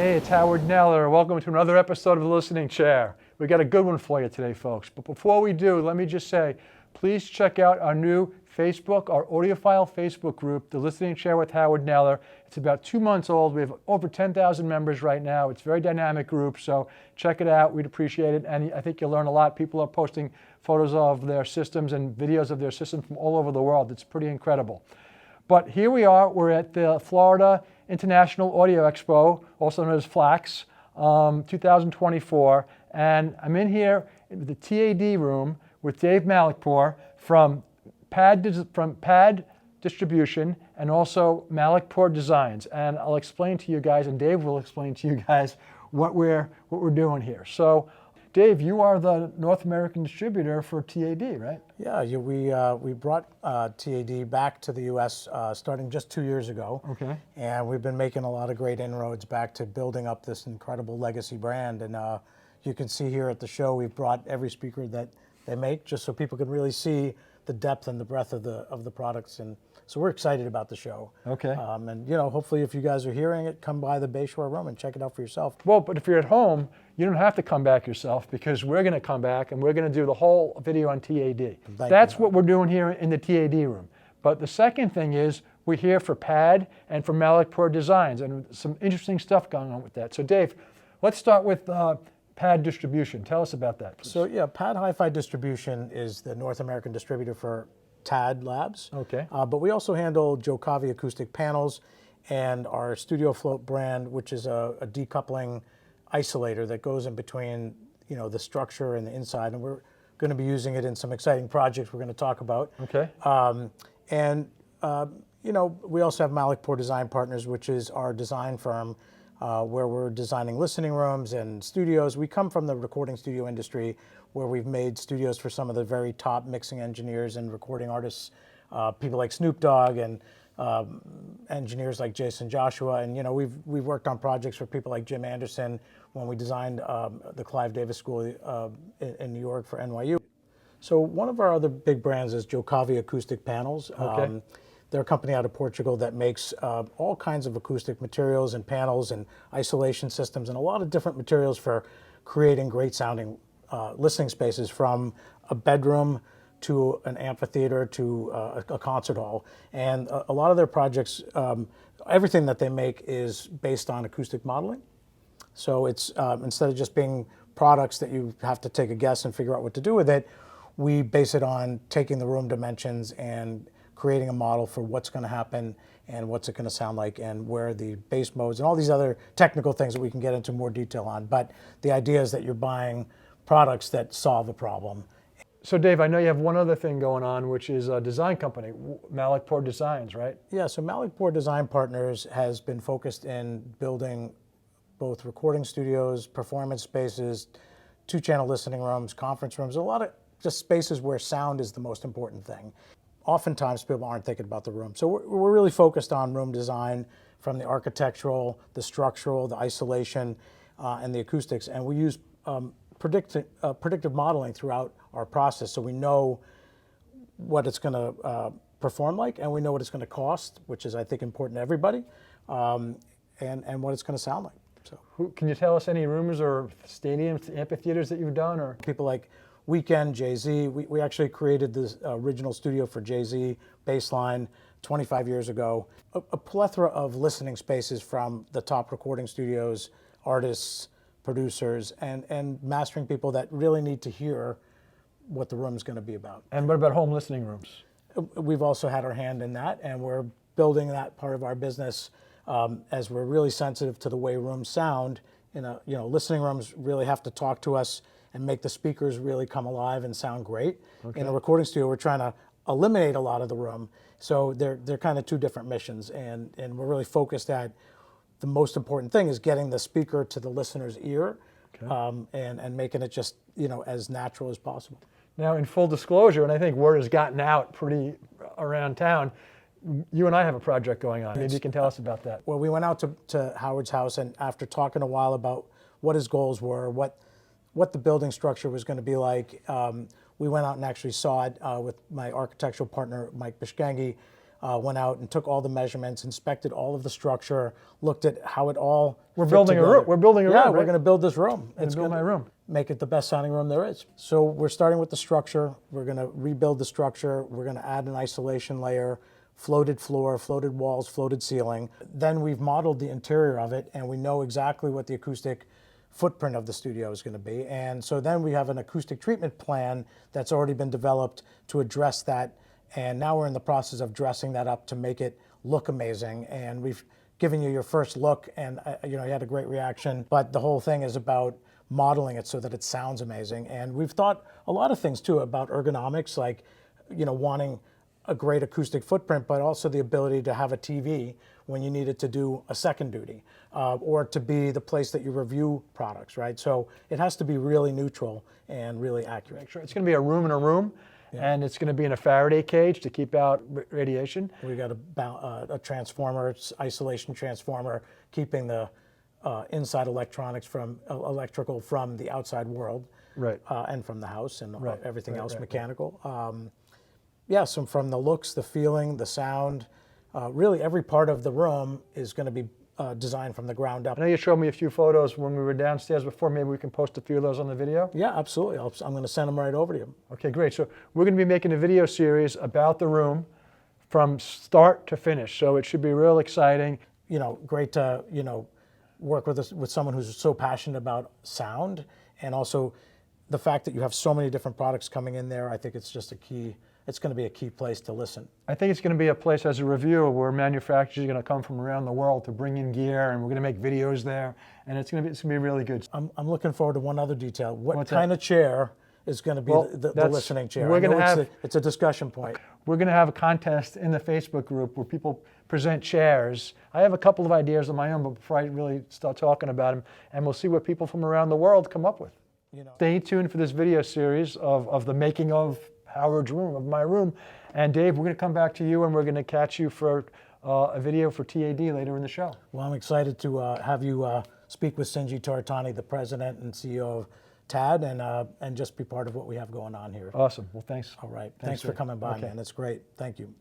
Hey, it's Howard Neller. Welcome to another episode of The Listening Chair. We got a good one for you today, folks. But before we do, let me just say, please check out our new Facebook, our audiophile Facebook group, The Listening Chair with Howard Neller. It's about 2 months old. We have over 10,000 members right now. It's a very dynamic group, so check it out. We'd appreciate it, and I think you'll learn a lot. People are posting photos of their systems and videos of their systems from all over the world. It's pretty incredible. But here we are. We're at the Florida International Audio Expo, also known as FLAX, 2024. And I'm in here in the TAD room with Dave Malekpour from Pad Distribution and also Malekpour Designs. And I'll explain to you guys, and Dave will explain to you guys what we're doing here. So, Dave, you are the North American distributor for TAD, right? Yeah, we brought TAD back to the U.S. Starting just 2 years ago. Okay. And we've been making a lot of great inroads back to building up this incredible legacy brand. And you can see here at the show, we've brought every speaker that they make, just so people can really see the depth and the breadth of the products. And so we're excited about the show. Okay. And hopefully if you guys are hearing it, come by the Bayshore room and check it out for yourself. Well, but if you're at home, you don't have to come back yourself, because we're going to come back and we're going to do the whole video on TAD. That's what we're doing here in the TAD room. But the second thing is we're here for Pad and for Malekpour Designs, and some interesting stuff going on with that. So Dave, let's start with Pad Distribution. Tell us about that, please. So yeah, Pad Hi-Fi Distribution is the North American distributor for TAD Labs. Okay. But we also handle Jokavi acoustic panels and our Studio Float brand, which is a decoupling isolator that goes in between the structure and the inside, and we're going to be using it in some exciting projects we're going to talk about. Okay. We also have Malekpour Design Partners, which is our design firm where we're designing listening rooms and studios. We come from the recording studio industry, where we've made studios for some of the very top mixing engineers and recording artists, people like Snoop Dogg and engineers like Jason Joshua. And we've worked on projects for people like Jim Anderson when we designed the Clive Davis School in New York for NYU. So one of our other big brands is Jokavi Acoustic Panels. Okay. They're a company out of Portugal that makes all kinds of acoustic materials and panels and isolation systems and a lot of different materials for creating great sounding listening spaces, from a bedroom to an amphitheater to a concert hall. And a lot of their projects, everything that they make is based on acoustic modeling. So it's instead of just being products that you have to take a guess and figure out what to do with it, we base it on taking the room dimensions and creating a model for what's going to happen and what's it going to sound like and where the bass modes and all these other technical things that we can get into more detail on. But the idea is that you're buying products that solve a problem. So Dave, I know you have one other thing going on, which is a design company, Malekpour Designs, right? Yeah, so Malekpour Design Partners has been focused in building both recording studios, performance spaces, 2-channel listening rooms, conference rooms, a lot of just spaces where sound is the most important thing. Oftentimes people aren't thinking about the room. So we're really focused on room design, from the architectural, the structural, the isolation, and the acoustics. And we use predictive modeling throughout our process, so we know what it's going to perform like, and we know what it's going to cost, which is, I think, important to everybody, and what it's going to sound like. So, Can you tell us any rooms or stadiums, amphitheaters that you've done, or people like Weekend, Jay-Z. We actually created this original studio for Jay-Z, Baseline, 25 years ago. A plethora of listening spaces from the top recording studios, artists, producers, and mastering people that really need to hear what the room's going to be about. And what about home listening rooms? We've also had our hand in that, and we're building that part of our business as we're really sensitive to the way rooms sound. Listening rooms really have to talk to us and make the speakers really come alive and sound great. Okay. In a recording studio, we're trying to eliminate a lot of the room. So they're kind of two different missions, and we're really focused at the most important thing is getting the speaker to the listener's ear, okay, and making it just as natural as possible. Now, in full disclosure, and I think word has gotten out pretty around town, you and I have a project going on. Maybe you can tell us about that. Well, we went out to Howard's house, and after talking a while about what his goals were, what the building structure was going to be like, we went out and actually saw it with my architectural partner, Mike Bishgangi. went out and took all the measurements, inspected all of the structure, looked at how it all We're fit building together. a room. We're building a Yeah, room, we're right? going to build this room. It's build my room. Make it the best sounding room there is. So we're starting with the structure. We're going to rebuild the structure. We're going to add an isolation layer, floated floor, floated walls, floated ceiling. Then we've modeled the interior of it, and we know exactly what the acoustic footprint of the studio is going to be. And so then we have an acoustic treatment plan that's already been developed to address that. And now we're in the process of dressing that up to make it look amazing. And we've given you your first look, and you had a great reaction. But the whole thing is about modeling it so that it sounds amazing. And we've thought a lot of things too about ergonomics, like wanting a great acoustic footprint, but also the ability to have a TV when you need it to do a second duty, or to be the place that you review products, right? So it has to be really neutral and really accurate. Sure. It's going to be a room in a room, and it's going to be in a Faraday cage to keep out radiation. We got a transformer, isolation transformer, keeping the inside electrical from the outside world, Right. And from the house and everything Right, else right, mechanical. So from the looks, the feeling, the sound, really every part of the room is going to be designed from the ground up. I know you showed me a few photos when we were downstairs before. Maybe we can post a few of those on the video? Yeah, absolutely. I'm going to send them right over to you. Okay, great. So we're going to be making a video series about the room from start to finish. So it should be real exciting. Great to, work with someone who's so passionate about sound, and also the fact that you have so many different products coming in there. I think it's just it's going to be a key place to listen. I think it's going to be a place as a reviewer where manufacturers are going to come from around the world to bring in gear, and we're going to make videos there, and it's going to be really good. I'm looking forward to one other detail. What What's kind of chair is going to be the listening chair? We're going to have. It's a discussion point. We're going to have a contest in the Facebook group where people present chairs. I have a couple of ideas of my own, but before I really start talking about them, and we'll see what people from around the world come up with. Stay tuned for this video series of the making of Howard's room, of my room. And Dave, we're going to come back to you, and we're going to catch you for a video for TAD later in the show. Well, I'm excited to have you speak with Sinji Tartani, the president and CEO of TAD, and just be part of what we have going on here. Awesome. Well, thanks. All right. Thanks for coming by, man. That's great. Thank you.